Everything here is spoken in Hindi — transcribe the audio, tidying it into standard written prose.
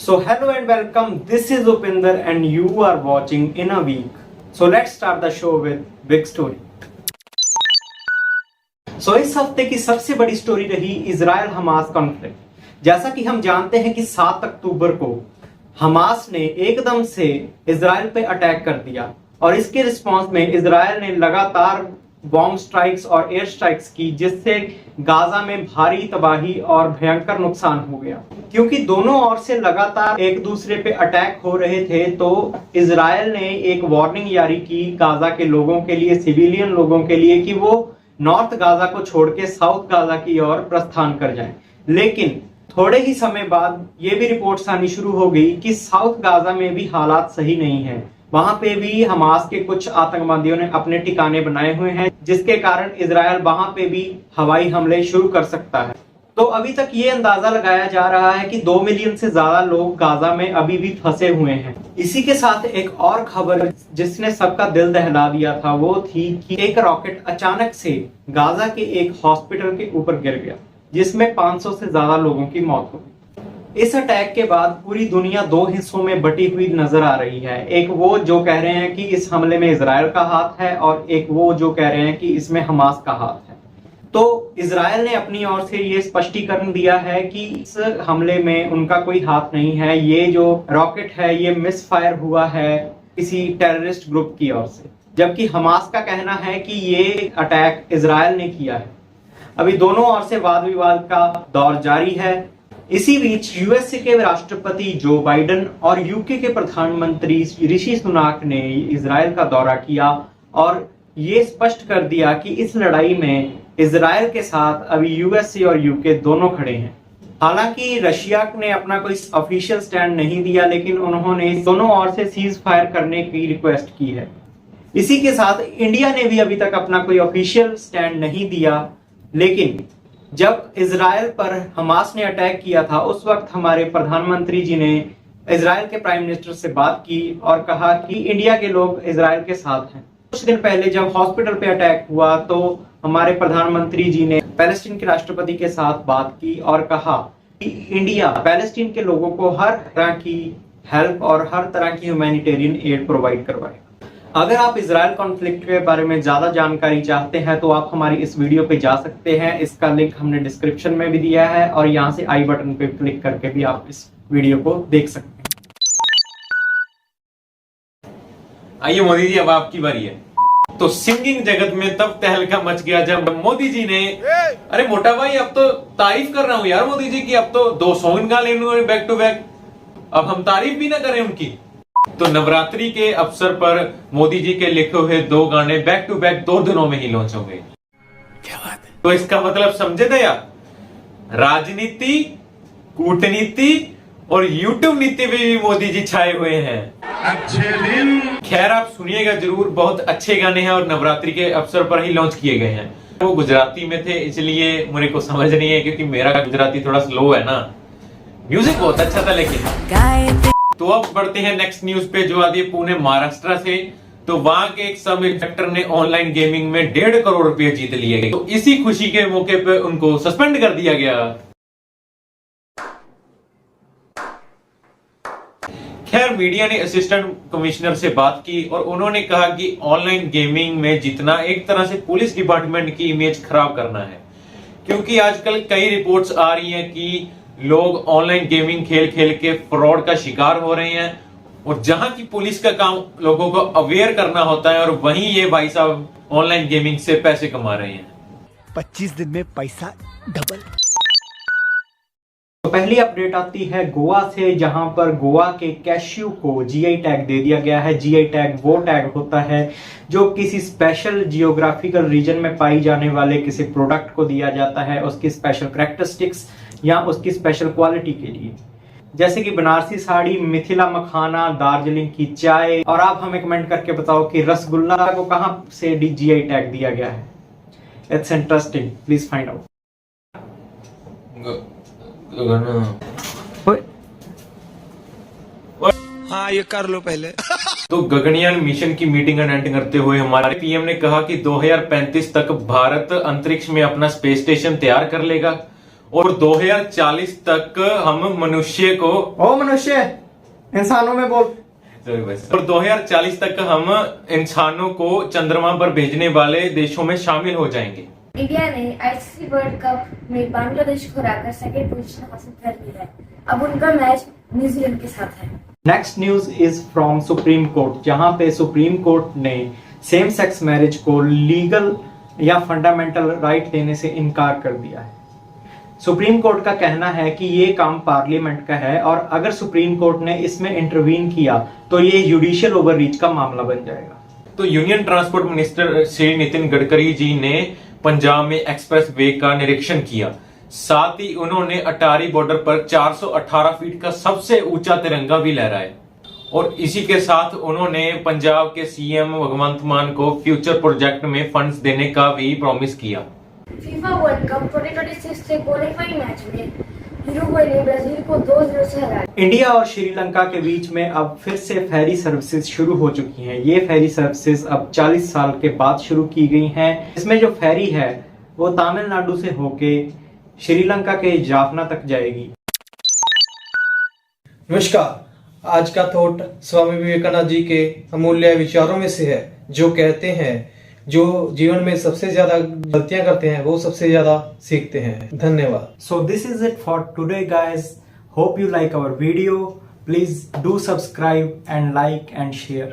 So hello and welcome. This is Upinder and you are watching In a Week. So let's start the show with big story. So इस हफ्ते की सबसे बड़ी स्टोरी रही इजराइल हमास कॉन्फ्लिक्ट। जैसा कि हम जानते हैं कि 7 अक्टूबर को हमास ने एकदम से इजराइल पे अटैक कर दिया और इसके रिस्पांस में इजराइल ने लगातार बॉम्ब स्ट्राइक्स और एयर स्ट्राइक्स की, जिससे गाजा में भारी तबाही और भयंकर नुकसान हो गया। क्योंकि दोनों ओर से लगातार एक दूसरे पे अटैक हो रहे थे, तो इजराइल ने एक वार्निंग जारी की गाजा के लोगों के लिए, सिविलियन लोगों के लिए, कि वो नॉर्थ गाजा को छोड़ के साउथ गाजा की ओर प्रस्थान कर जाएं। लेकिन थोड़े ही समय बाद ये भी रिपोर्ट्स आनी शुरू हो गई कि साउथ गाजा में भी हालात सही नहीं है। वहां पे भी हमास के कुछ आतंकवादियों ने अपने ठिकाने बनाए हुए हैं, जिसके कारण इजराइल वहां पे भी हवाई हमले शुरू कर सकता है। तो अभी तक ये अंदाजा लगाया जा रहा है कि 2 मिलियन से ज्यादा लोग गाजा में अभी भी फंसे हुए हैं। इसी के साथ एक और खबर जिसने सबका दिल दहला दिया था वो थी कि एक रॉकेट अचानक से गाजा के एक हॉस्पिटल के ऊपर गिर गया, जिसमें 500 से ज्यादा लोगों की मौत हो गई। इस अटैक के बाद पूरी दुनिया 2 हिस्सों में बटी हुई नजर आ रही है। एक वो जो कह रहे हैं कि इस हमले में इजराइल का हाथ है और एक वो जो कह रहे हैं कि इसमें हमास का हाथ है। तो इजराइल ने अपनी ओर से ये स्पष्टीकरण दिया है कि इस हमले में उनका कोई हाथ नहीं है। ये जो रॉकेट है ये मिसफायर हुआ है किसी टेररिस्ट ग्रुप की ओर से, जबकि हमास का कहना है कि ये अटैक इजराइल ने किया है। अभी दोनों ओर से वाद विवाद का दौर जारी है। इसी बीच यूएसए के राष्ट्रपति जो बाइडेन और यूके के प्रधानमंत्री ऋषि सुनाक ने इजराइल का दौरा किया और ये स्पष्ट कर दिया कि इस लड़ाई में इजराइल के साथ अभी यूएसए और यूके दोनों खड़े हैं। हालांकि रशिया ने अपना कोई ऑफिशियल स्टैंड नहीं दिया, लेकिन उन्होंने दोनों ओर से सीज फायर करने की रिक्वेस्ट की है। इसी के साथ इंडिया ने भी अभी तक अपना कोई ऑफिशियल स्टैंड नहीं दिया, लेकिन जब इजराइल पर हमास ने अटैक किया था उस वक्त हमारे प्रधानमंत्री जी ने इजराइल के प्राइम मिनिस्टर से बात की और कहा कि इंडिया के लोग इजराइल के साथ हैं। कुछ दिन पहले जब हॉस्पिटल पे अटैक हुआ तो हमारे प्रधानमंत्री जी ने पैलेस्टीन के राष्ट्रपति के साथ बात की और कहा कि इंडिया पैलेस्टीन के लोगों को हर तरह की हेल्प और हर तरह की ह्यूमैनिटेरियन एड प्रोवाइड करवाए। अगर आप इजराइल कॉन्फ्लिक्ट के बारे में ज्यादा जानकारी चाहते हैं तो आप हमारी इस वीडियो पे जा सकते हैं। इसका लिंक हमने डिस्क्रिप्शन में भी दिया है और यहाँ से आई बटन पे क्लिक करके भी आप इस वीडियो को देख सकते हैं। आइए मोदी जी, अब आपकी बारी है। तो सिंगिंग जगत में तब तहलका मच गया जब मोदी जी ने, अरे मोटा भाई अब तो तारीफ कर रहा हूं यार मोदी जी की, अब तो 2 सॉन्ग गा लेने बैक टू बैक, अब हम तारीफ भी ना करें उनकी। तो नवरात्रि के अवसर पर मोदी जी के लिखे हुए 2 गाने बैक टू बैक 2 दिनों में ही लॉन्च हो गए। क्या बात है। तो इसका मतलब समझे थे यार, राजनीति, कूटनीति और यूट्यूब नीति में भी मोदी जी छाए हुए हैं। अच्छे दिन। खैर आप सुनिएगा जरूर, बहुत अच्छे गाने हैं और नवरात्रि के अवसर पर ही लॉन्च किए गए हैं। वो गुजराती में थे इसलिए मुझे को समझ नहीं है, क्योंकि मेरा गुजराती थोड़ा स्लो है ना। म्यूजिक बहुत अच्छा था लेकिन। तो अब बढ़ते हैं नेक्स्ट न्यूज पे, जो आती है पुणे महाराष्ट्र से। तो वहां के एक सब इंस्पेक्टर ने ऑनलाइन गेमिंग में 1.5 करोड़ रुपए जीत लिए गए। तो इसी खुशी के मौके पे उनको सस्पेंड कर दिया गया। खैर मीडिया ने असिस्टेंट कमिश्नर से बात की और उन्होंने कहा कि ऑनलाइन गेमिंग में जीतना एक तरह से पुलिस डिपार्टमेंट की इमेज खराब करना है, क्योंकि आजकल कई रिपोर्ट्स आ रही हैं कि लोग ऑनलाइन गेमिंग खेल खेल के फ्रॉड का शिकार हो रहे हैं, और जहां की पुलिस का काम लोगों को अवेयर करना होता है, और वहीं ये भाई साहब ऑनलाइन गेमिंग से पैसे कमा रहे हैं। 25 दिन में पैसा डबल। तो पहली अपडेट आती है गोवा से, जहां पर गोवा के कैश्यू को जीआई टैग दे दिया गया है। जीआई टैग वो टैग होता है जो किसी स्पेशल जियोग्राफिकल रीजन में पाई जाने वाले किसी प्रोडक्ट को दिया जाता है, उसकी स्पेशल कैरेक्टरिस्टिक्स या उसकी स्पेशल क्वालिटी के लिए, जैसे कि बनारसी साड़ी, मिथिला मखाना, दार्जिलिंग की चाय। और आप हमें कमेंट करके बताओ कि रसगुल्ला को कहां से जीआई टैग दिया गया है। It's interesting, please find out. हाँ ये कर लो पहले। तो गगनयान मिशन की मीटिंग अटेंड करते हुए हमारे पीएम ने कहा कि 2035 तक भारत अंतरिक्ष में अपना स्पेस स्टेशन तैयार कर लेगा और 2040 तक हम मनुष्य को ओ मनुष्य, इंसानों में बोल। और 2040 तक हम इंसानों को चंद्रमा पर भेजने वाले देशों में शामिल हो जाएंगे। इंडिया ने आईसीसी वर्ल्ड कप में बांग्लादेश को हराकर सेकंड पोजीशन हासिल कर ली है। अब उनका मैच न्यूजीलैंड के साथ है। Next news is from supreme court, जहां पे सुप्रीम कोर्ट ने सेम सेक्स मैरिज को लीगल या फंडामेंटल राइट देने से इनकार कर दिया है। सुप्रीम कोर्ट का कहना है कि ये काम पार्लियामेंट का है और अगर सुप्रीम कोर्ट ने इसमें इंटरवीन किया तो ये जुडिशियल ओवररीच का मामला बन जाएगा। तो union transport minister Shri Nitin Gadkari ji ने पंजाब में एक्सप्रेस वे का निरीक्षण किया। साथ ही उन्होंने अटारी बॉर्डर पर 418 फीट का सबसे ऊंचा तिरंगा भी लहराया और इसी के साथ उन्होंने पंजाब के सीएम भगवंत मान को फ्यूचर प्रोजेक्ट में फंड्स देने का भी प्रॉमिस किया। फीफा वर्ल्ड कप 2026 के क्वालिफाइंग मैच में यूरुग्वे ने ब्राजील को 2-0 से हराया। इंडिया और श्रीलंका के बीच में अब फिर से फेरी सर्विसेज शुरू हो चुकी हैं। ये फेरी सर्विसेज अब 40 साल के बाद शुरू की गई हैं। इसमें जो फेरी है वो तमिलनाडु से होके श्रीलंका के जाफना तक जाएगी। नमस्कार, आज का थॉट स्वामी विवेकानंद जी के अमूल्य विचारों में से है, जो कहते हैं जो जीवन में सबसे ज्यादा गलतियां करते हैं वो सबसे ज्यादा सीखते हैं। धन्यवाद। So this is it for today guys. Hope you like our video. Please do subscribe and like and share.